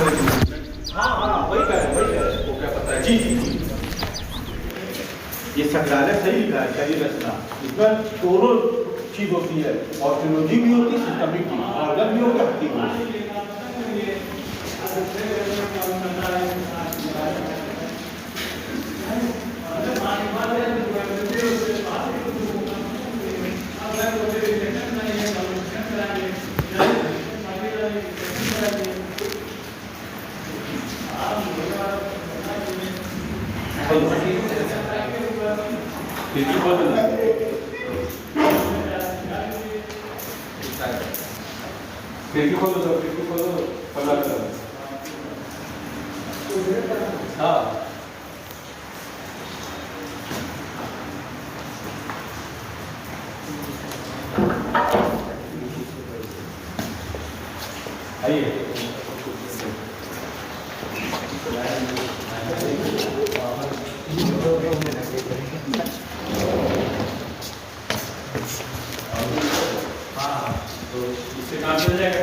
हाँ हाँ वही कह रहे वो क्या पता है। जी जी जी, ये संग्रहालय सही लिखा है, शरीर रचना, इसमें दोनों चीज होती है, ऑर्गेनोलॉजी भी होती है, सिस्टमिक भी, ऑर्गन भी होगा, हड्डी भी होगी। खिड़की खोलो तो खिड़की खोलो पता चला। हाँ आइए इससे काम चल जाएगा।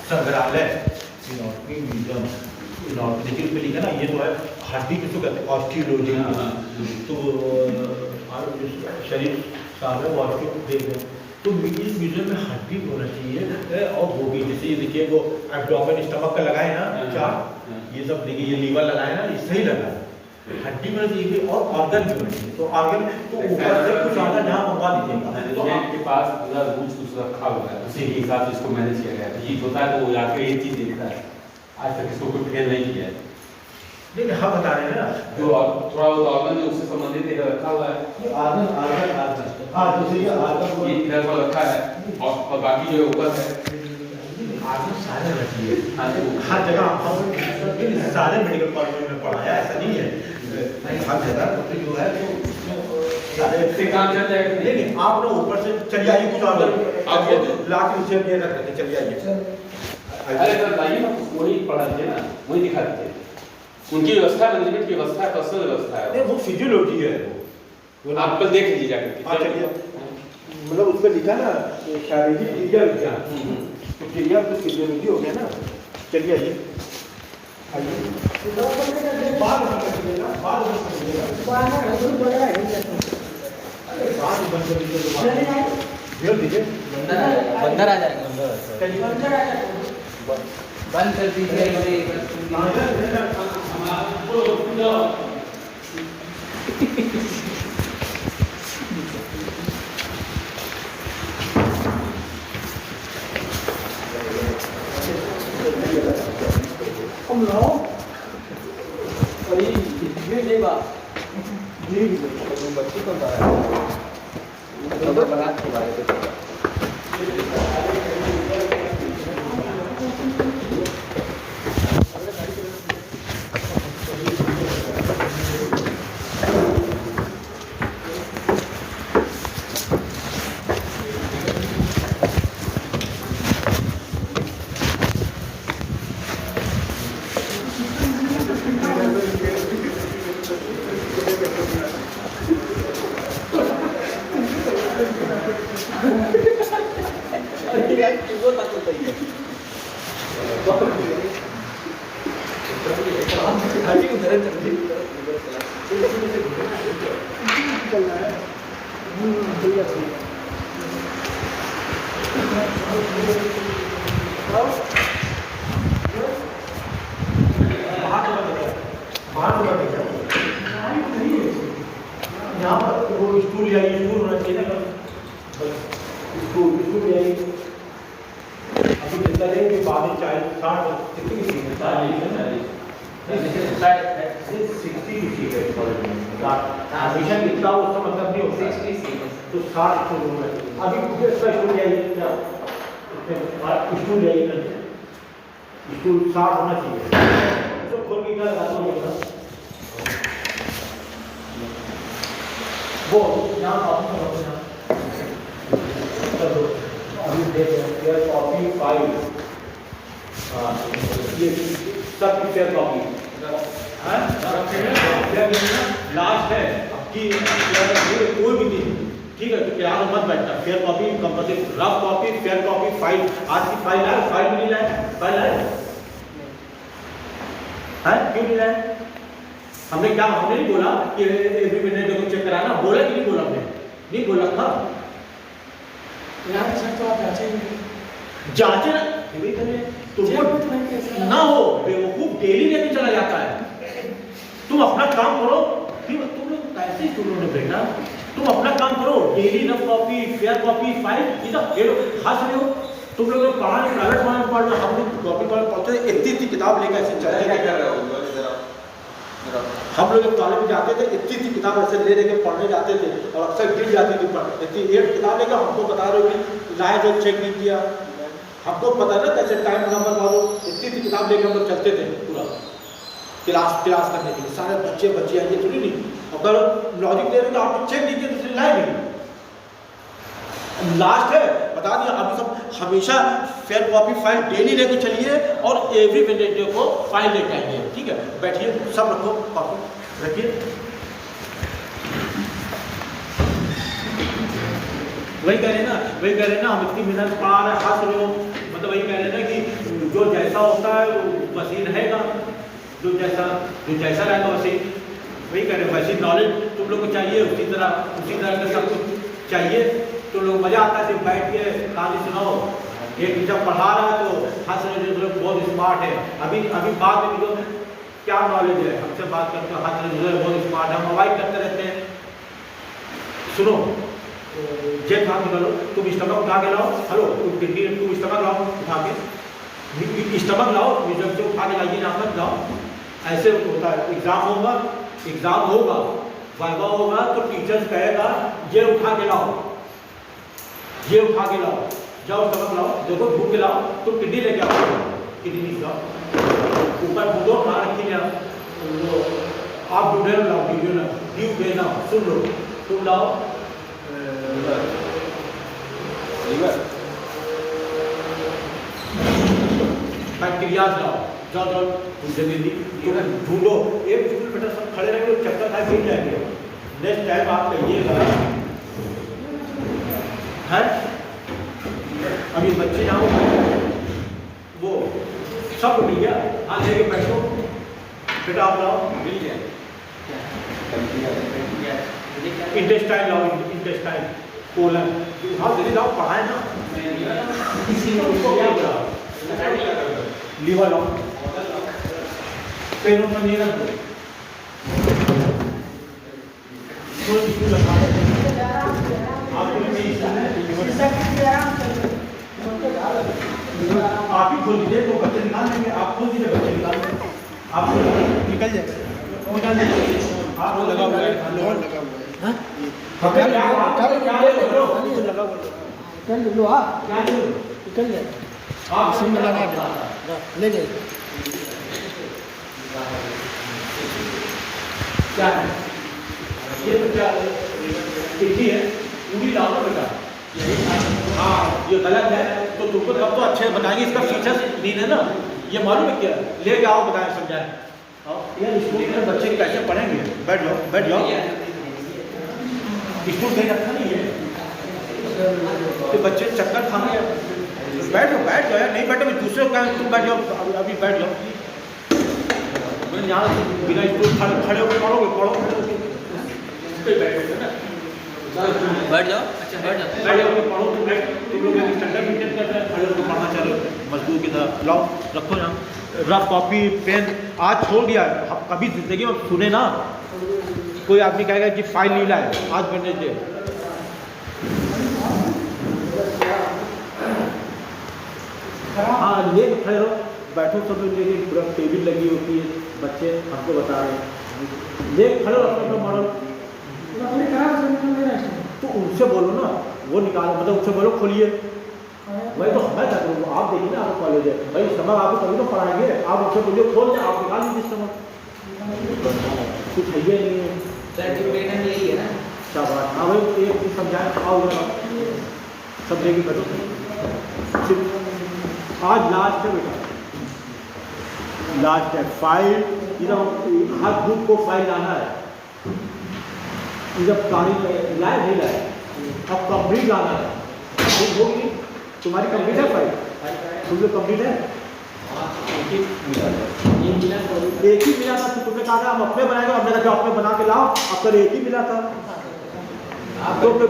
संग्रहालय म्यूजियम देखिए उसमें लिखा ना, ये तो है हड्डी किसको कहते हैं, ऑस्टियोलॉजी। तो शरीर सामने वो ऑस्टियो देख रहे हैं, तो इस म्यूजियम में हड्डी होना चाहिए। और वो भी जैसे ये देखिए वो एब्डोमेन स्टमक का लगाए ना चार, ये सब देखिए ये लीवर लगाए ना, ये सही लगा हड्डी में चाहिए। और ऑर्गन भी होना चाहिए, तो ऑर्गन तो ऊपर से कुछ आना जहाँ मंगवा दीजिएगा। मैनेजमेंट के पास पूरा रूल्स कुछ रखा हुआ है, उसी के हिसाब से इसको मैनेज किया गया है। ये होता है तो वो आके ये चीज़ देखता है, आज तक इसको कोई फेल नहीं किया है। लेकिन हम बता रहे हैं ना जो थोड़ा बहुत ऑर्गन जो उससे संबंधित इधर रखा हुआ है, ये ऑर्गन ऑर्गन ऑर्गन हाँ जैसे ये ऑर्गन ये इधर पर रखा है, और बाकी जो ऊपर है ऑर्गन सारे रखिए हाँ तो हर जगह। हम सारे मेडिकल कॉलेज में पढ़ाया, ऐसा नहीं है हर जगह जो है तो सारे इससे काम चल जाएगा। लेकिन आप ना ऊपर से चलिए आइए, कुछ ऑर्गन आप ला के नीचे ये रख देते, चलिए आइए। अरे सर लाइए ना, वही पढ़ा दीजिए ना, वही दिखा दीजिए। उनकी व्यवस्था, मैनेजमेंट की व्यवस्था है, पर्सनल व्यवस्था है। नहीं वो फिजियोलॉजी है वो आप कल देख लीजिए जाकर के। हाँ चलिए, मतलब उसमें लिखा ना शारीरिक क्रिया विज्ञान, तो क्रिया तो फिजियोलॉजी हो गया ना। चलिए आइए आइए, बाद में कर दीजिएगा, बाद में कर दीजिएगा, अरे बाद में बंद कर दीजिए, भेज दीजिए, बंदर आ जाएगा। बंद कर दीजिए। हम लोग बच्ची को बारात के बारे में यहाँ पर वो स्टूल या स्टूल होना चाहिए ना, स्टूल स्टूल या अभी जितना लेंगे बाद में 40-60 कितनी सीट है, 60 की सीट है कॉलेज में। एडमिशन कितना हो उसका मतलब नहीं होता, 60 सीट तो 60 स्टूल होना चाहिए। अभी इसका स्टूल या स्टूल या स्टूल 60 होना चाहिए। तो खोल के क्या लगाता हूँ वो यहाँ कॉपी करो, यहाँ अभी देख रहे हैं कॉपी 5, ये सब पिक्चर कॉपी लास्ट है कि कोई भी दिन, ठीक ठीक है, तो क्लास में मत बैठना। Fair copy compulsory, rough copy, fair copy, file. आज की फाइल है, फाइल भी नहीं लाए, फाइल है क्यों नहीं लाए? हमने नहीं बोला कि एवरी मिनट को चेक कराना, बोला कि नहीं बोला? हमने नहीं बोला था। तो आप जांचे ना तुमको ना हो बेवकूफ, डेली लेके चला जाता है। तुम अपना काम करो, फिर तुम लोग कैसे स्टूडेंट हो बेटा, तुम अपना काम करो, daily rough copy, fair copy, file, ये सब ये लोग हंस रहे हो। तुम लोग पढ़ा नहीं, प्राइवेट में पढ़ लो, हम लोग कॉपी पढ़ते इतनी किताब लेकर ऐसे चलते थे। हम लोग कॉलेज में जाते थे, इतनी किताब ऐसे ले लेके पढ़ने जाते थे और अक्सर गिर जाती थी। इतनी एक किताब लेकर हमको बता रहे हो कि लाए तो चेक नहीं किया। हमको पता ना कैसे टाइम नंबर मारो, इतनी किताब लेकर हम लोग चलते थे पूरा क्लास करने के लिए। सारे बच्चे आएंगे थोड़ी नहीं, अगर लॉजिक दे रहे तो आपने चेक नहीं किया तो लाए नहीं। लास्ट है बता दिया, अभी सब हमेशा फेयर कॉपी फाइल डेली लेके चलिए और एवरी वेडनेसडे को फाइल लेके आइए। ठीक है, बैठिए, सब रखो, कॉपी रखिए। वही कह रहे ना हम इतनी मेहनत पढ़ा रहे, हंस रहे हो, मतलब वही कह रहे ना कि जो जैसा होता है वो वैसे रहेगा, जो जैसा रहेगा वैसे। वही कह रहे वैसी नॉलेज तुम लोग को चाहिए, उसी तरह का सब कुछ चाहिए। तो लोग मजा आता है सिर्फ बैठ के कहानी सुनाओ। एक टीचर पढ़ा रहा है तो हंस रहे जो लोग बहुत स्मार्ट है। अभी बात में जो क्या नॉलेज है, हमसे बात करते हंस रहे जो बहुत स्मार्ट है, हम अवॉइड करते रहते हैं। सुनो, जेब उठा के लो, तुम स्टमक उठा के लाओ। हेलो, तुम स्टमक लाओ उठा के, स्टमक लाओ, जो उठा के लाइए, यहाँ मत लाओ। ऐसे होता है, एग्जाम होगा, वाइवा होगा तो टीचर्स कहेगा ये उठा के लाओ, जाओ स्टमक लाओ, देखो भूख के लाओ, तुम किडनी लेके आओ, किडनी लाओ, ऊपर भूदो खा रखी है, आप वीडियो लाओ, सुन लो, तुम लाओ बैक्टीरिया लाओ, जाओ जल्दी ढूंढो। एक स्कूल बेटा सब खड़े रहेंगे, चक्कर खाए गिर जाएंगे। नेक्स्ट टाइम आप कहिएगा है। अभी बच्चे यहाँ वो सब मिल गया, हाँ लेके बैठो बेटा, आप लाओ, मिल गया इंटेस्टाइन लाओ, इंटेस्टाइन कोलन, हाँ जल्दी लाओ, पढ़ाए ना। लीवर लाओ, पेनों में नहीं रख दो, आप ही खोल दीजिए तो बच्चे निकाल देंगे। आप खोल दीजिए, बच्चे निकाल देंगे, आप निकल जाएगा, निकाल दीजिए। आप लगा हुआ है, ले जाइए। क्या है ये? तो क्या चिट्ठी है, पूरी लाओ ना बेटा। हाँ ये गलत है तो तुमको तब तो अच्छे बताएंगे, इसका फीचर्स नहीं है ना, ये मालूम है क्या? ले आओ, बताएं, समझाएं। यार स्कूल में बच्चे कैसे पढ़ेंगे? बैठ जाओ। स्कूल कहीं रखा नहीं है तो बच्चे चक्कर खाने। बैठ जाओ यार, नहीं बैठे दूसरे का, तुम बैठ जाओ, अभी बैठ जाओ। यहाँ बिना स्कूल खड़े होकर पढ़ोगे बैठ जाओ। अच्छा बैठ जाओ, पढ़ो। तुम लोग स्टैंडर्ड मेंटेन करते हैं, खड़े होकर पढ़ना चलो मजदूर की तरह। लाओ रखो यहाँ, रफ कॉपी पेन आज छोड़ दिया। कभी जिंदगी में सुने ना कोई आदमी कहेगा कि फाइल नहीं लाए, आज वेडनेसडे। हाँ ले खड़े रहो, बैठो सब लोग, लेके पूरा टेबल लगी होती है, बच्चे हमको बता रहे हैं, ले खड़े रहो अपना मॉडल। तो उनसे बोलो ना, वो निकालो, मतलब उनसे बोलो खोलिए। वही तो मैं क्या करूँ, आप देखिए ना, आपका कॉलेज है भाई, समझ आपको तभी तो पढ़ाएंगे। आप उनसे बोलिए खोल दें, आप निकाल लीजिए समझ, कुछ है ये नहीं है। सर्टिफिकेट यही है ना, क्या बात। हाँ भाई एक चीज़ समझाएं, आओ सब लेके बैठो। आज लास्ट है बेटा, लास्ट है फाइल। इधर हर ग्रुप को फाइल लाना है। इधर तारीख लाए नहीं लाए, अब कंप्लीट लाना है, कंप्लीट होगी, तुम्हारी कंप्लीट है फाइल, तुम लोग कंप्लीट है, एक ही मिला था, तो तुमने कहा था हम अपने बनाएंगे, हमने कहा अपने बना के लाओ, अब तो एक ही मिला था, तो तुम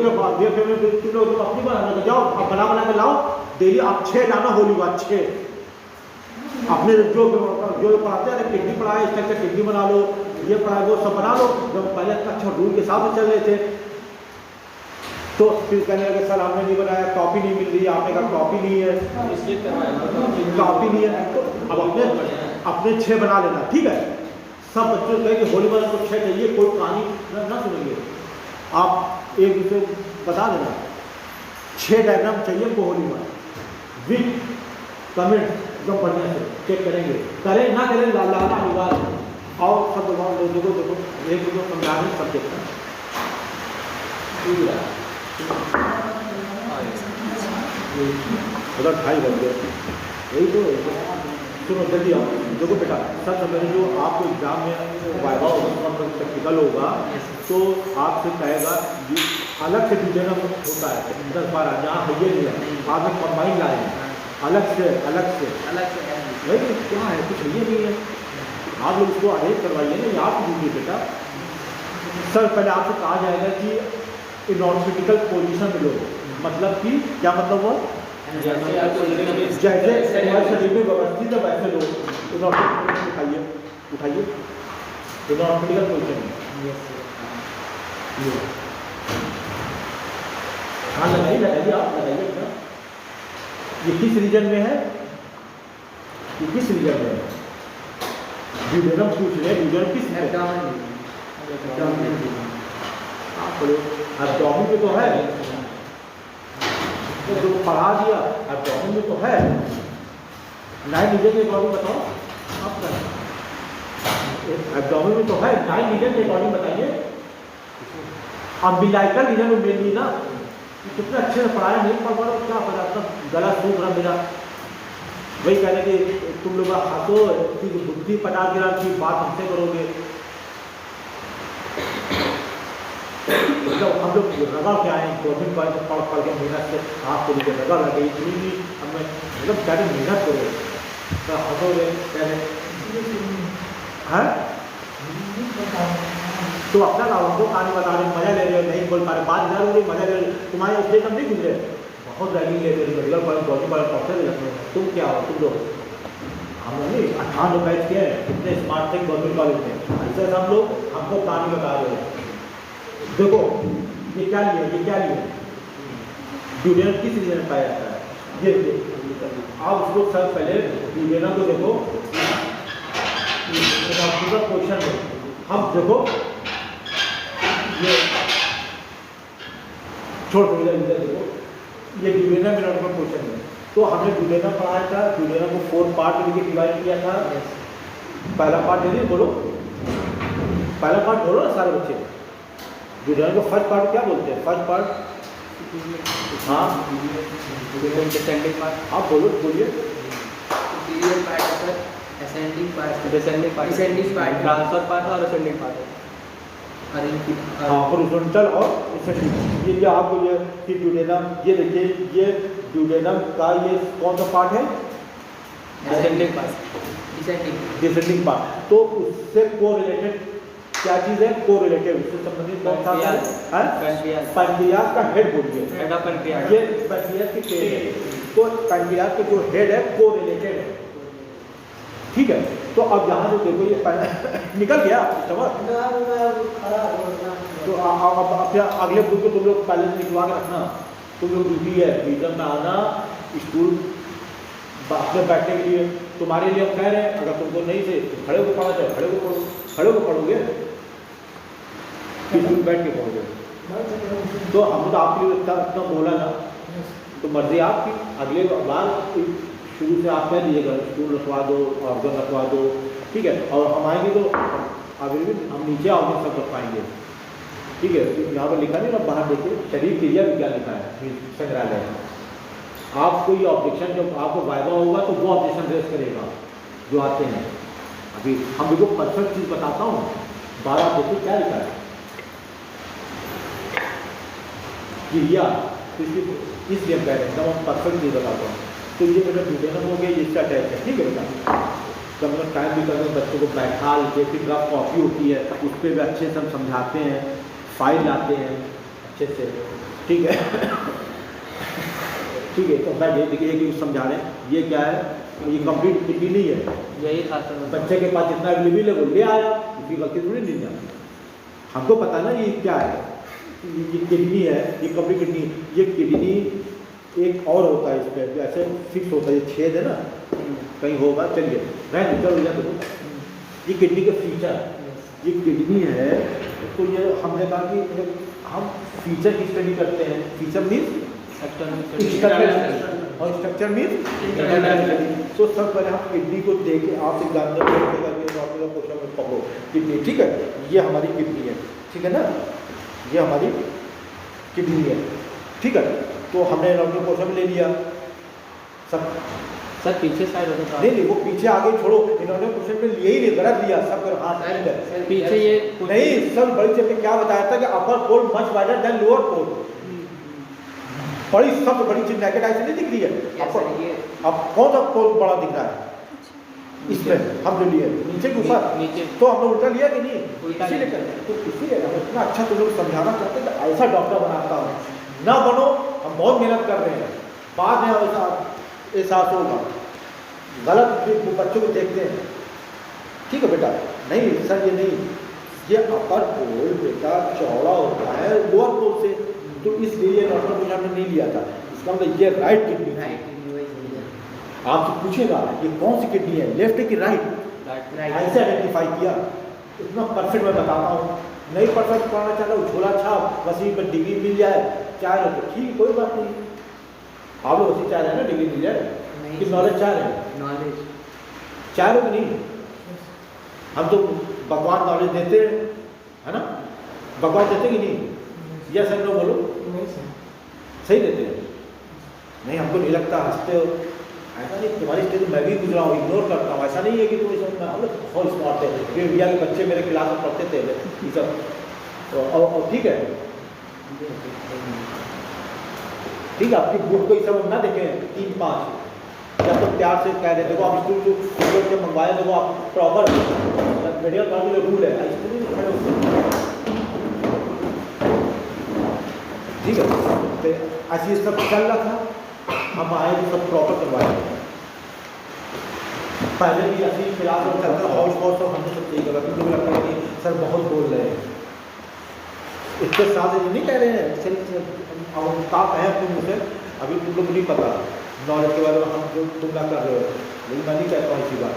लोग अपनी बना जाओ, अब बना के लाओ डेली, आप 6 लाना होली बात 6 अपने जो पढ़ाते हैं, टिड्डी पढ़ाए, इसका टिड्डी बना लो, ये पढ़ाए वो सब बना लो, जब पहले अच्छा रूल के हिसाब से चल रहे थे, तो फिर कहने लगे सर हमने नहीं बनाया, कॉपी नहीं मिल रही, आपने कहा कॉपी नहीं है, कॉपी नहीं है, तो अब अपने 6 बना लेना, ठीक है। सब बच्चों कहे कि होली वाला को 6 चाहिए, कोई कहानी ना सुनेंगे, आप एक दूसरे बता देना 6 डायग्राम चाहिए हमको होली वाला, विथ कमेंट एकदम बढ़िया से चेक करेंगे, करें ना करें लाना अनिवार्य, और सब देखो एक दूसरे समझा रहे सब्जेक्ट उधर 2:30 बज गए, यही तो सुनो जल्दी आओ, देखो बेटा सच मैंने जो आपको एग्जाम में वाइवा होगा प्रैक्टिकल होगा, तो आपसे कहेगा अलग से डिजाइन होता है 10 12, जहाँ है ये नहीं है, आपने कंबाइन लाए हैं अलग से लेकिन क्या है कुछ ये नहीं है, आप लोग उसको अरेंज करवाइए ना, ये आप कीजिए बेटा। सर पहले आपसे कहा जाएगा कि इनऑर्बिटिकल पोजीशन में लो, मतलब कि क्या मतलब हुआ, जैसे शरीर में व्यवस्थित है वैसे लो, इनऑर्बिटिकल उठाइए इनऑर्बिटिकल पोजीशन में, हाँ लगाइए आप लगाइए बेटा। ये किस रीजन में है, ये किस रीजन में है, ड्यूडेनम पूछ रहे हैं, ड्यूडेनम किस एब्डोमेन में तो है, तो पढ़ा दिया एब्डोमेन में तो है, 9 रीजन के अकॉर्डिंग बताओ आप, एब्डोमेन में तो है 9 रीजन के अकॉर्डिंग बताइए। अम्बिलाइकल रीजन में मेनली ना, कितने अच्छे से पढ़ाया, नहीं पढ़ पा रहा क्या पता, अपना गला सूख रहा मेरा, वही कहने कि तुम लोग हाथों की बुद्धि पटा गिरा की बात हमसे करोगे, मतलब हम लोग रगड़ के आए गवर्नमेंट कॉलेज में पढ़ के मेहनत से, आपको लिए रगड़ लगे इतनी भी हमें मतलब क्या मेहनत करो, तो हंसोगे कहने हैं, तो अपना काम हमको कहानी बता रहे, मजा ले रहे हो, नहीं बोल पा रहे, बात इधर हो रही, मजा ले रहे, तुम्हारे स्टेज हम नहीं गुजरे, बहुत रैगिंग ले रहे, मेडिकल कॉलेज गवर्नमेंट कॉलेज पढ़ते रहे, तुम क्या हो, तुम लोग हम लोग नहीं 18 लोग बैठ के कितने स्मार्ट थे गवर्नमेंट कॉलेज में, ऐसे हम लोग हमको कहानी बता रहे हैं। देखो ये क्या लिए ड्यूडेनम किस रीजन में पाया जाता है, ये आप उसको सर पहले ड्यूडेनम को देखो, क्वेश्चन है, हम देखो ये छोड़ इधर देखो, ये ड्यूडेनम में क्वेश्चन है, तो हमने ड्यूडेनम पढ़ाया था, ड्यूडेनम को 4 पार्ट में डिवाइड किया था, पहला पार्ट दे बोलो, पहला पार्ट बोलो ना सारे बच्चे, ड्यूडेनम को फर्स्ट पार्ट क्या बोलते हैं, फर्स्ट पार्ट हाँ डिसेंडिंग पार्ट, आप बोलिए ascending part, descending part, transfer part और असेंडिंग पार्ट, हाँ हॉरिजॉन्टल और एसेंडिंग, ये आपको ये कि ड्यूडेनम, ये देखिए ये ड्यूडेनम का ये कौन सा पार्ट है, डिसेंडिंग पार्ट, डिसेंडिंग पार्ट, तो उससे कोरिलेटेड क्या चीज़ है, कोरिलेटिव, उससे संबंधित कौन सा है, पैंक्रियाज का हेड बोलिए, हेड ऑफ पैंक्रियाज, ये पैंक्रियाज की टेल है, तो पैंक्रियाज का जो हेड है कोरिलेटेड है, ठीक है। तो अब यहाँ जो देखो ये निकल गया समझ, तो अब अगले बुक को तुम लोग पहले से निकलवा के रखना, तुम लोग ड्यूटी है रीजन में आना, स्कूल में बैठने के लिए, तुम्हारे लिए हम कह रहे हैं, अगर तुमको नहीं थे तो खड़े को पढ़ा जाए, खड़े को पढ़ोगे, स्कूल बैठ के पढ़ोगे, तो हम तो आपके लिए इतना बोला ना, तो मर्जी आपकी, अगले बार शुरू से आप कह दीजिएगा स्कूल रखवा दो, ऑर्गन रखवा दो, ठीक है, और हम आएंगे तो अभी भी हम नीचे ऑर्गन सब रखवाएंगे, ठीक है। यहाँ पर लिखा नहीं ना, बाहर देखिए शरीर क्रिया विज्ञान लिखा है संग्रहालय, आपको ये ऑब्जेक्शन जब आपको वाइवा होगा तो वो ऑब्जेक्शन रेस करेगा जो आते हैं, अभी हम बिल्कुल परफेक्ट चीज़ बताता हूँ, 12 देखिए क्या लिखा है, क्रिया, तो इसलिए हम कह रहे हैं एकदम हम परफेक्ट नहीं बताता हूँ। तो ये बेटा ड्यूडेनम हो गया, ये इसका अटैच है, ठीक है बेटा। तो हम लोग टाइम भी करते हैं, बच्चों को बैठा के फिर रफ कॉपी होती है उस पर भी अच्छे से हम समझाते हैं, फाइल लाते हैं अच्छे से, ठीक है। ठीक है, तो मैं ये देखिए कि समझा रहे हैं ये क्या है, ये कंप्लीट किडनी नहीं है, यही था सर। बच्चे के पास जितना अवेलेबल है वो ले आया, इसकी गलती थोड़ी नहीं जाती, हमको पता ना ये क्या है, ये किडनी है, ये कंप्लीट किडनी, ये किडनी एक और होता है इस पर ऐसे फिक्स होता है, ये छेद है ना कहीं होगा, चलिए रह निकल हो जाए। ये किडनी का फीचर, ये किडनी है, तो ये हमने कहा कि हम फीचर की स्टडी करते हैं, फीचर मीन्स और स्ट्रक्चर मीन्स। तो सब पहले हम किडनी को देखे, आप एग्जामिनर करके क्वेश्चन में पकड़ो किडनी, ठीक है, ये हमारी किडनी है, ठीक है ना, ये हमारी किडनी है, ठीक है। तो हमने नॉर्मल क्वेश्चन ले लिया सब, सर पीछे साइड होता था। नहीं वो पीछे आगे छोड़ो, इन्होंने क्वेश्चन पे लिए ही नहीं, गलत लिया सब कर हाथ पीछे ये नहीं, सब बड़ी चीज में क्या बताया था कि upper pole much wider than lower pole, बड़ी सब बड़ी चीज नेकेड आई से नहीं दिख रही है, अब कौन सा पोल बड़ा दिख रहा है इसमें, हम जो लिए नीचे के ऊपर, नीचे तो हमने उल्टा लिया कि नहीं, उल्टा इसीलिए तो इसीलिए हम इतना अच्छा तुम लोग समझाना चाहते हैं कि ऐसा डॉक्टर बनाता हूँ ना बनो, हम बहुत मेहनत कर रहे हैं, बाद में ऐसा एहसास होगा, गलत बच्चों को देखते हैं, ठीक है बेटा, नहीं सर ये नहीं, ये अपर पोल बेटा चौड़ा होता है लोअर पोल से, तो इसलिए डॉक्टर को हमने नहीं लिया था, इसका मतलब ये राइट किडनी है। आपसे पूछेगा ये कौन सी किडनी है, लेफ्ट की राइट, ऐसे आइडेंटिफाई किया, इतना परफेक्ट मैं बताता हूँ, नहीं परफेक्ट पढ़ना चाहता हूँ झोला छाप बस यहीं पर डिग्री मिल जाए चाहे तो ठीक, कोई बात नहीं, आप लोग उसी चाह रहे हैं ना डिग्री मिल जाए कि नॉलेज चाह रहे हैं, नॉलेज चाह रहे हो नहीं, हम तो भगवान नॉलेज देते हैं है ना, भगवान देते कि नहीं, यस सर नो बोलो, सही देते हैं, नहीं हमको नहीं लगता, हंसते हो, ऐसा नहीं, तुम्हारी स्टेज मैं भी गुजरा हूँ, इग्नोर करता हूँ, ऐसा नहीं है कि तुम इसमें हम लोग बहुत स्मार्ट थे, ये इंडिया के बच्चे मेरे क्लास में पढ़ते थे ये सब, तो और ठीक है, ठीक है, आपकी बुक को ये सब ना देखें 3-5, जब तो प्यार से कह रहे देखो आप स्कूल जब मंगवाए देखो आप प्रॉपर मेडिकल कॉलेज में रूल है, ठीक है, तो ऐसे सब चल रहा था, हम आए तो सब प्रॉपर करवाए, पहले भी ऐसी क्लास में चलता हाउस हाउस सब हमने सब सही करा, क्योंकि लगता है कि सर बहुत बोल रहे हैं, इसके साथ ये नहीं कह रहे हैं अब आप हैं तुम मुझे अभी तुम लोग नहीं पता नॉलेज के बारे में, हम जो तुम ना कर रहे हो, लेकिन मैं नहीं कहता हूँ इसी बात,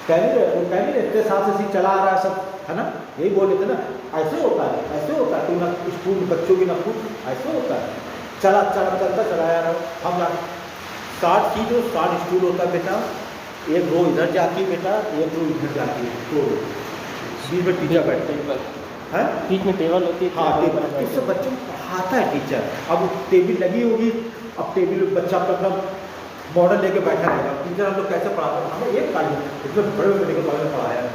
कह नहीं रहे वो कह नहीं रहे, इतने साल से चला आ रहा है सब, है ना, यही बोल रहे थे ना, ऐसे होता है, ऐसे होता है, तुम ना स्कूल बच्चों की ना कुछ ऐसे होता है, चलता चलाया रहा, हम ना 60 की जो 60 स्कूल होता है बेटा, एक रो इधर जाती है बेटा, एक रो इधर जाती है, तो बीच में टीचर बैठते हैं, है बीच में टेबल होती है, हाँ टेबल, इससे बच्चों को पढ़ाता है टीचर, अब टेबल लगी होगी, अब टेबल बच्चा अपना मॉडल लेके बैठा रहेगा, टीचर हम लोग कैसे पढ़ाते हैं, हमें एक कार्य इसमें बड़े मेडिकल कॉलेज में पढ़ाया है,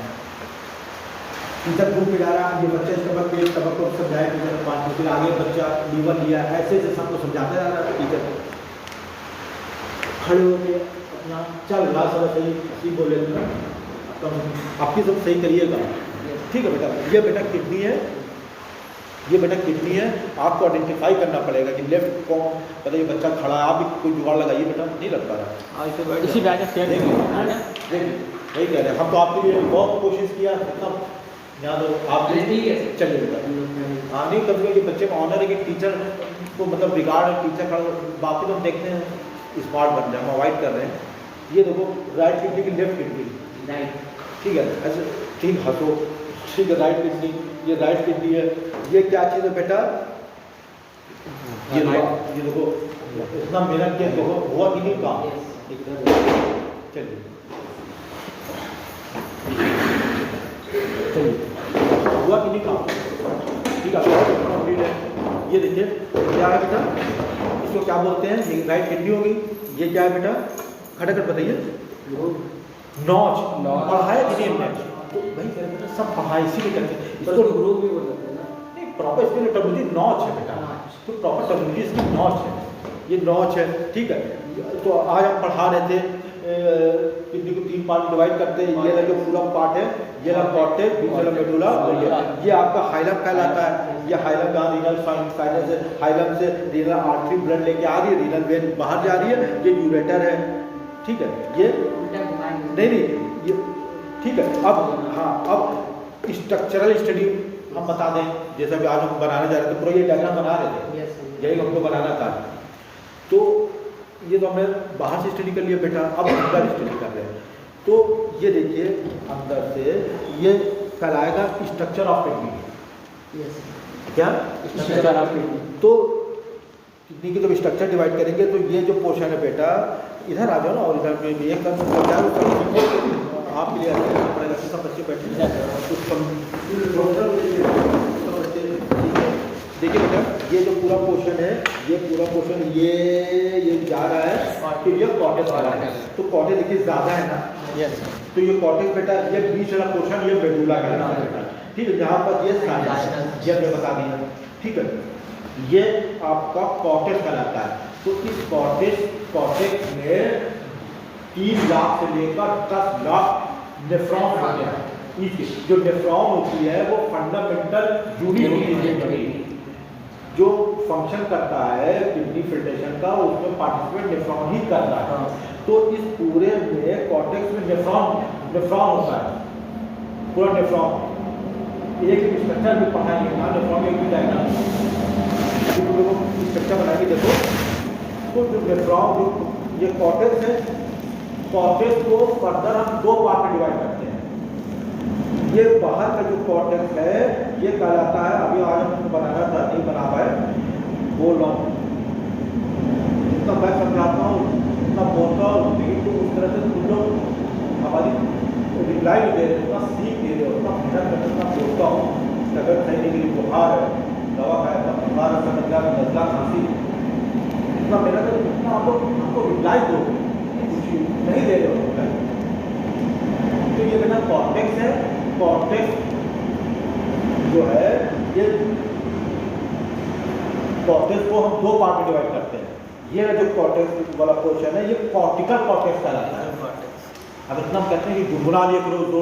टीचर ग्रुप में जा रहा है, ये बच्चा इस सबक पे सबक को समझाया टीचर ने 5 फिर आगे बच्चा लीवर लिया, ऐसे ऐसे सबको समझाते जा रहा है टीचर, खड़े होके अपना चल रहा सब सही ऐसी बोले ना, आपकी सब सही करिएगा, ठीक है बेटा, ये बेटा किडनी है, ये बेटा किडनी है, आपको आइडेंटिफाई करना पड़ेगा कि लेफ्ट कौन, पता ये बच्चा खड़ा है, आप भी कोई जुगाड़ लगाइए बेटा, नहीं लग पा रहा, इसी वजह से वही कह रहे हैं, हम तो आपके लिए बहुत कोशिश किया, मतलब यहाँ तो आप चलिए बेटा, हाँ नहीं कभी कभी बच्चे में ऑनर है कि टीचर को मतलब बिगाड़ टीचर खड़ा, बाकी तो हम देखते हैं स्मार्ट बन रहे हैं, हम अवॉइड कर रहे हैं, ये देखो राइट किडनी की लेफ्ट किडनी, राइट, ठीक है, ऐसे ठीक हंसो, ठीक है, राइट किडनी, ये राइट किडनी है, ये क्या चीज़ है बेटा, ये देखो इतना मेहनत किया, देखो हुआ कि नहीं काम, चलिए हुआ कि नहीं काम, ठीक है, ये देखिए क्या है बेटा, इसको क्या बोलते हैं, ये राइट किडनी हो गई, ये क्या है बेटा, खटाखट बताइए, नॉच, पढ़ाया कि नहीं हमने, तो भाई कह रहे बेटा सब पढ़ाई इसीलिए करते हैं, इसको ग्रुप भी बोल सकते हैं ना, नहीं प्रॉपर इसके लिए टर्म नॉच है बेटा, तो प्रॉपर टर्मिनोलॉजी इसकी नॉच है, ये नॉच है, ठीक है। तो आज हम पढ़ा रहे थे किडनी को 3 पार्ट डिवाइड करते हैं, ये लगे पूरा पार्ट है, ये लगा कॉर्टेक्स, दूसरा मेडुला, और ये आपका हाइलम कहलाता है। ये हाइलम का रीनल साइनस से, हाइलम से रीनल आर्टरी ब्लड लेके आ रही है, रीनल वेन बाहर जा रही है, ये यूरेटर है, ठीक है। ये नहीं ये ठीक है। अब हाँ, अब स्ट्रक्चरल स्टडी हम बता दें, जैसा कि आज हम बनाने जा रहे थे, पूरा ये डायग्राम बना रहे थे, यही हमको बनाना था। तो ये तो हमने बाहर से स्टडी कर लिया बेटा, अब अंदर स्टडी कर रहे हैं। तो ये देखिए अंदर से ये कहलाएगा स्ट्रक्चर ऑफ किडनी। क्या स्ट्रक्चर ऑफ किडनी? तो किडनी की जब स्ट्रक्चर डिवाइड करेंगे तो ये जो पोर्शन है बेटा, इधर आ जाओ ना, और इधर पे ये कर आप लिए पढ़ेगा, सब बच्चे बैठे देखिए बेटा, ये जो पूरा पोर्शन है, ये पूरा पोर्शन ये जा रहा है, फिर ये कॉर्टेक्स आ रहा है। तो कॉर्टेक्स देखिए ज़्यादा है ना, तो ये कॉर्टेक्स बेटा, ये बीच वाला पोर्शन ये मेडुला का है बेटा, ठीक है। जहाँ पर ये साइनस, ये हमने बता दिया, ठीक है। ये आपका कॉर्टेक्स कहलाता है। तो इस कॉर्टेक्स में 3 लाख से लेकर 10 लाख नेफ्रॉन होते हैं। जो नेफ्रॉन होती है वो फंडामेंटल यूनिट होती है, जो फंक्शन करता है किडनी फिल्ट्रेशन का, उसमें पार्टिसिपेट नेफ्रॉन ही करता है। तो इस पूरे में कॉर्टेक्स में नेफ्रॉन होता है, पूरा नेफ्रॉन। एक स्ट्रक्चर भी पढ़ाएंगे ना, नेफ्रॉन एक भी डायग्राम स्ट्रक्चर बनाएंगे। देखो, तो जो नेफ्रॉन, जो ये कॉर्टेक्स है, कॉर्टेक्स को फर्दर हम 2 पार्ट में डिवाइड करते हैं। ये बाहर का जो कॉर्टेक्स है ये कहलाता है, अभी आज हमको बनाना था, नहीं बना पाए, वो लॉन्ग। जितना मैं समझाता हूँ उतना बोलता हूँ, लेकिन तो उस तरह से तुम लोग हमारी रिप्लाई नहीं दे रहे, उतना सीख दे रहे हो, उतना मेहनत करके उतना बोलता हूँ। तबियत सही नहीं, मेरी बुखार है, दवा खाया था, बुखार है, नजला खांसी, इतना मेहनत है, उतना आप लोग हमको रिप्लाई दो, नहीं दे रहे हो। तो ये बेटा कॉर्टेक्स है। कॉर्टेक्स जो है, ये कॉर्टेक्स को हम 2 पार्ट में डिवाइड करते हैं। ये जो कॉर्टेक्स वाला पोर्शन है, ये कॉर्टिकल कॉर्टेक्स कहलाता है। अब इतना हम कहते हैं कि गुनगुना लिए करो, 2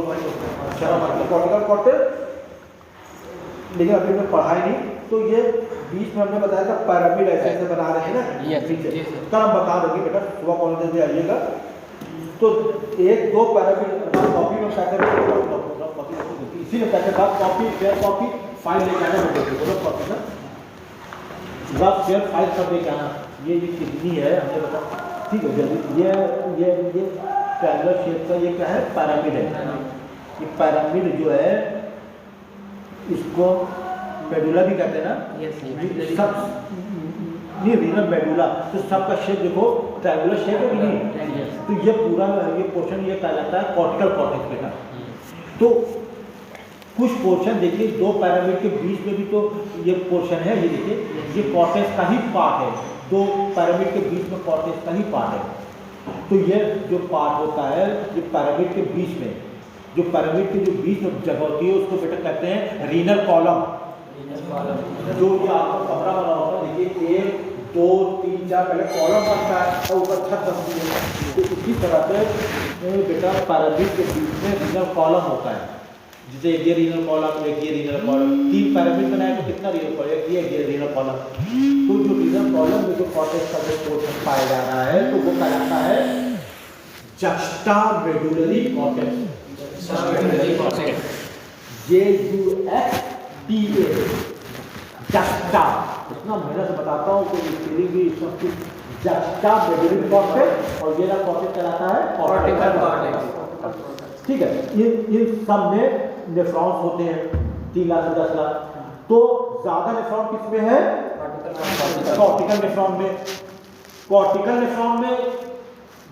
शर्म आती है कॉर्टिकल कॉर्टेक्स, लेकिन अभी मैं पढ़ाई नहीं। तो ये बीच में हमने बताया था पिरामिड ऐसे बना रहे हैं ना, कल हम बता देंगे बेटा, सुबह कॉलेज से आइएगा। तो 1-2 पिरामिड कॉपी में पैकेट, इसी में पैकेट आप कॉपी, फेयर कॉपी, फाइल लेके आना, बोलो कॉपी ना, रफ फेयर फाइल सब लेके आना। ये किडनी है हमने बता, ठीक है। ये ट्रायंगुलर शेप का ये क्या है, पिरामिड है। ये पिरामिड जो है, इसको मेडुला भी कहते हैं ना, सब नहीं, रीनल मेडुला। तो सबका शेप देखो ट्रायंगुलर शेप है कि नहीं? तो ये पूरा ये पोर्शन ये कहलाता है कॉर्टिकल कॉर्टेक्स बेटा। तो कुछ पोर्शन देखिए, 2 पिरामिड के बीच में भी तो ये पोर्शन है, ये देखिए, ये कॉर्टेक्स का ही पार्ट है। 2 पिरामिड के बीच में कॉर्टेक्स का ही पार्ट है। तो ये जो पार्ट होता है, ये पिरामिड के बीच में, जो पिरामिड के जो बीच में जगह होती है, उसको बेटा कहते हैं रीनल कॉलम। जो ये आपका कमरा बना होता है, देखिए 1, 2, 3, 4 पहले कॉलम बनता है और ऊपर छत बनती है। तो इसी तरह से बेटा पिरामिड के बीच में रीनल कॉलम होता है। जैसे ये रीनल कॉलम, एक ये रीनल कॉलम, 3 पिरामिड बनाए तो कितना रीनल कॉलम, ये रीनल कॉलम। तो जो रीनल कॉलम में जो कॉर्टेक्स का जो पोर्शन पाया जा रहा है, तो वो कहलाता है जक्स्टामेडुलरी कॉर्टेक्स। JUXTA, juxta. इतना मेहनत से बताता हूँ कि स्पेलिंग भी सब कुछ। जक्स्टामेडुलरी कॉर्टेक्स, और ये ना कॉर्टेक्स कहलाता है कॉर्टिकल कॉर्टेक्स, ठीक है। इन सब में नेफ्रॉन्स होते हैं, 3 लाख से 10 लाख। तो ज्यादा नेफ्रॉन किसमें है? कॉर्टिकल नेफ्रॉन में। कॉर्टिकल नेफ्रॉन में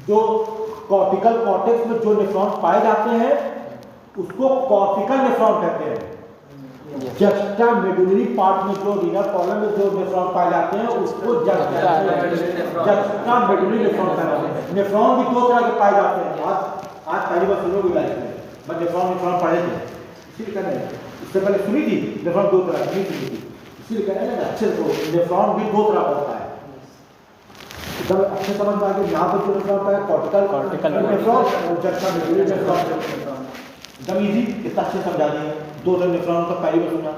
जो कॉर्टिकल कॉर्टेक्स में जो नेफ्रॉन पाए जाते हैं उसको कॉर्टिकल नेफ्रॉन कहते हैं। जक्स्टामेडुलरी पार्ट में जो रीनल कॉलम में जो नेफ्रॉन पाए जाते हैं उसको जक्स्टामेडुलरी नेफ्रॉन कहते हैं। नेफ्रॉन भी 2 तरह के पाए जाते हैं। आज पहली बार सुनोगे लाइफ में, मैं नेफ्रॉन पढ़े थे, इसीलिए कहते हैं। इससे पहले सुनी थी नेफ्रॉन 2 तरह की, नहीं सुनी थी। इसीलिए कह रहे हैं अच्छे को नेफ्रॉन भी दो तरह का होता है। जब अच्छे समझ में आ गया यहाँ पर जो नेफ्रॉन होता है कॉर्टिकल नेफ्रॉन और जक्षा मेडुलरी नेफ्रॉन। एकदम इजी, इतना अच्छे समझा दिए। दो तरह नेफ्रॉन का पहली बार सुना।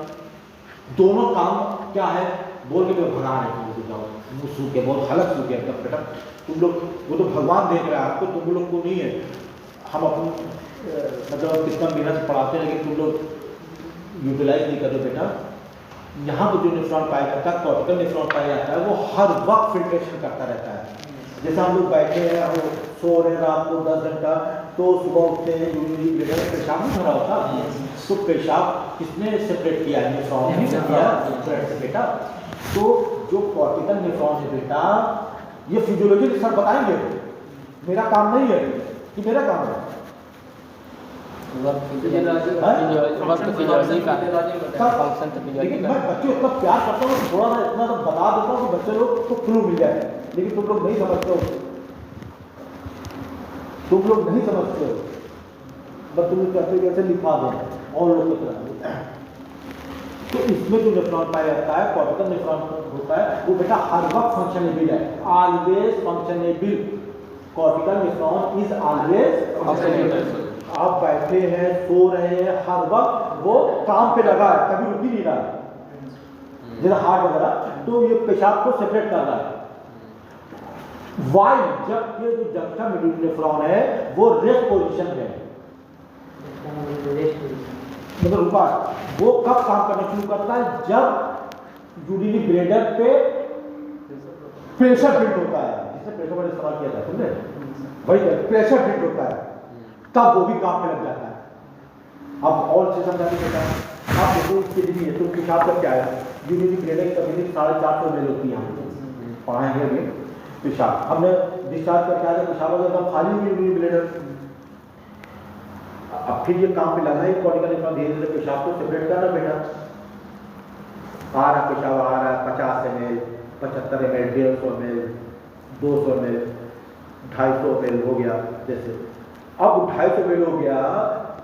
दोनों काम क्या है बोल के तो भगा रहे हैं, जाओ मुँह सूखे बहुत हालत सूखे एकदम बेटा। तुम लोग वो तो भगवान देख रहा है आपको, तुम लोग को नहीं है। हम अपन मतलब कितना मेहनत से पढ़ाते हैं लेकिन तुम लोग यूटिलाइज नहीं करते बेटा। यहाँ पर जो नेफ्रॉन पाया जाता है कॉर्टिकल नेफ्रॉन पाया जाता है, वो हर वक्त फिल्ट्रेशन करता रहता है। जैसे हम लोग बैठे हैं, हम सो रहे हैं रात को 10 घंटा, तो सुबह उठते हैं यूरिनरी ब्लैडर में पेशाब नहीं भरा होता, तो पेशाब किसने सेपरेट किया है? नेफ्रॉन ने किया ब्लड से बेटा। तो जो कॉर्टिकल नेफ्रॉन है बेटा, ये फिजियोलॉजी सर बताएंगे, मेरा काम नहीं है कि मेरा काम है। लेकिन मैं बच्चे उतना प्यार करता हूँ, थोड़ा सा इतना तो बता देता हूँ कि बच्चे लोग को क्लू मिल जाए, लेकिन तुम लोग नहीं समझते हो, तुम लोग नहीं समझते हो। बस तुम लोग कहते कैसे लिखा दो और लोग की तरह। तो इसमें जो नेफ्रॉन पाया जाता है कॉर्टिकल नेफ्रॉन होता है, वो बेटा हर वक्त फंक्शनेबल है, always functionable. Cortical nephron is always functionable. आप बैठे हैं, सो रहे हैं, हर वक्त वो काम पे लगा है, कभी रुक ही नहीं रहा है। जैसे हार्ट वगैरह, तो ये पेशाब को सेपरेट कर रहा है। वाइल जब ये जो जक्षा मेडुलरी नेफ्रॉन है वो रेस्ट पोजीशन में है, मतलब रुका, वो कब काम करना शुरू करता है? जब यूरिनरी ब्लैडर पे प्रेशर बिल्ड होता है, जिससे प्रेशर का इस्तेमाल किया जाता है, समझे? वही प्रेशर बिल्ड होता है, तब वो भी काम पे लग जाता है। अब और से समझा देता है, आप देखो किडनी है, तो पेशाब कब क्या है? यूरिनरी ब्लैडर की कैपेसिटी 450 ml होती है, पढ़ाएंगे अभी। पेशाब हमने डिस्चार्ज करके आया, पेशाब अगर खाली हुई यूरिनरी ब्लैडर, अब फिर ये काम पे लगा है कॉर्टिकल नेफ्रॉन धीरे धीरे पेशाब को सेपरेट करना बेटा। आ रहा पेशाब आ रहा है 50 ml, 75 ml, 150 ml, 200 ml, 250 ml हो गया। जैसे अब 250 ml हो गया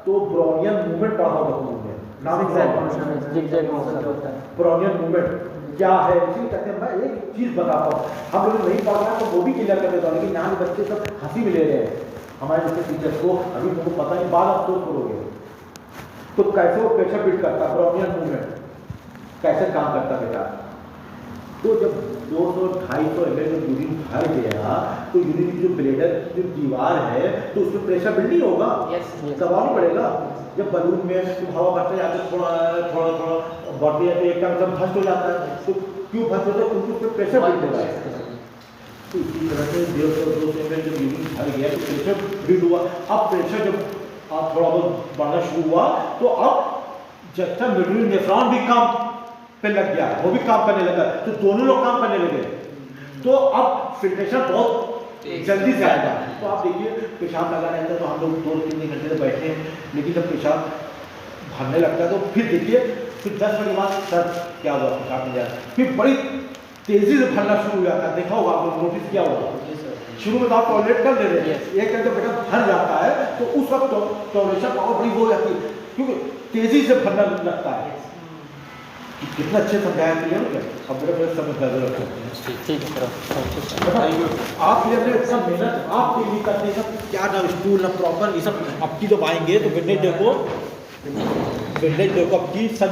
तो ब्रोनियन मूवमेंट पढ़ा होगा तुमने, ब्रोनियन मूवमेंट क्या है? इसी कहते हैं। मैं एक चीज बताता हूँ, हम लोग नहीं पढ़ रहे तो वो भी क्लियर कर देता हूँ, लेकिन यहाँ बच्चे सब हंसी में ले रहे हैं हमारे जैसे टीचर्स को, अभी तुमको पता नहीं, बाद अफसोस करोगे। तो कैसे वो प्रेशर बिल्ड करता, ब्रोनियन मूवमेंट कैसे काम करता बेटा? तो जब 200-250 ml जब यूरिन भर गया तो यूरिन की जो ब्लैडर जो दीवार है तो उसमें प्रेशर बिल्ड नहीं होगा, दबाव नहीं पड़ेगा। जब बलून में हवा भरते जाते थोड़ा थोड़ा थोड़ा बढ़ती है तो एक टाइम सब फर्स्ट हो जाता है, तो क्यों फर्स्ट होता है? क्योंकि उसमें प्रेशर बिल्ड हो रहा है। तो इसी तरह से 150-200 ml जब यूरिन भर गया तो प्रेशर बिल्ड हुआ। अब प्रेशर जब थोड़ा बहुत बढ़ना शुरू हुआ तो अब जक्षा मेडुलरी नेफ्रॉन भी काम पे लग गया, वो भी काम करने लगा, तो दोनों लोग काम करने लगे। तो अब फिल्ट्रेशन बहुत जल्दी से आएगा। तो आप देखिए पेशाब लगा रहता है तो हम लोग 2-3 घंटे से बैठे हैं, लेकिन जब पेशाब भरने लगता है तो फिर देखिए फिर 10 मिनट बाद सर क्या हुआ, पेशाब नहीं जाए, फिर बड़ी तेजी से भरना शुरू हो जाता है। देखा होगा आपने, नोटिस किया होगा, शुरू में तो आप टॉयलेट कर दे रहे हैं, एक घंटे बेटा भर जाता है तो उस वक्त टॉयलेशन पावर बड़ी हो जाती है, क्योंकि तेजी से भरना लगता है। कितना अच्छे समझाया क्लियर हो गया? अब मेरे को समझ जरूरत है। ठीक है, आप ये सब मेहनत आपके लिए करते हैं, सब क्या ना स्टूल ना प्रॉपर ये सब आपकी जब आएंगे तो विंटेज देखो आपकी सब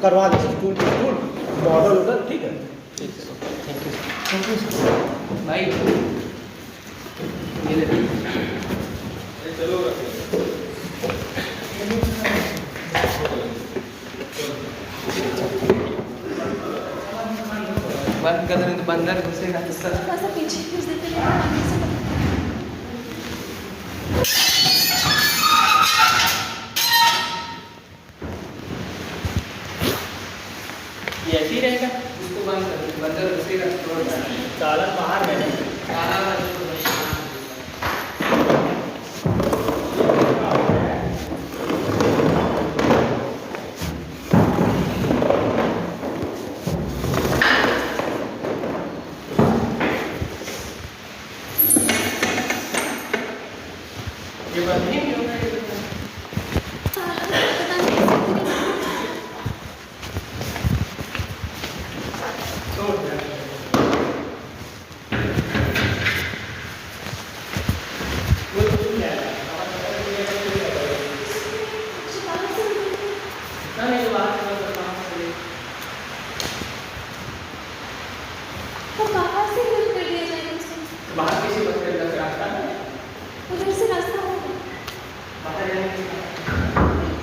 करवा दें, स्टूल मॉडल होगा, ठीक है। थैंक यू भाई। चलो बंद कर दें तो बंदर घुसेगा तो सर थोड़ा सा पीछे खींच देते हैं। ये ऐसे ही रहेगा, उसको बंद कर दें, बंदर घुसेगा, ताला बाहर है, ताला तो बाहर से यूज कर दिया जाएगा उसको। बाहर कैसे बंद करेगा फिर रास्ता है उधर से रास्ता होगा। बाहर जाने का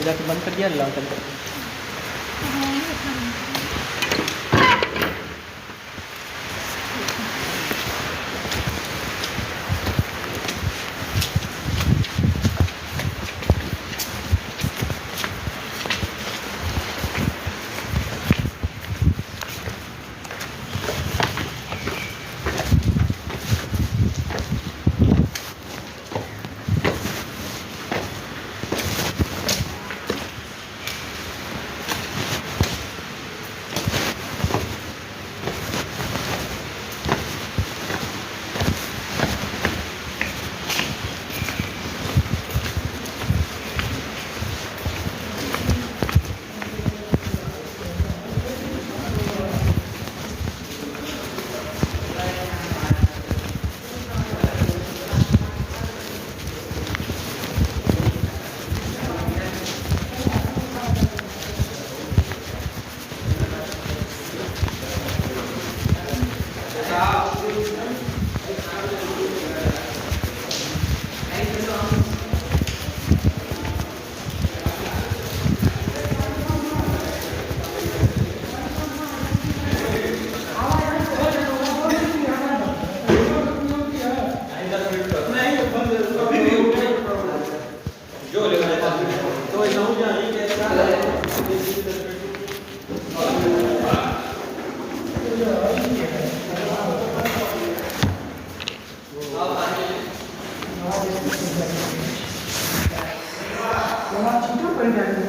जाके बंद कर दिया लॉक कर दिया हाँ, हाँ। छोटा पड़ जाएगा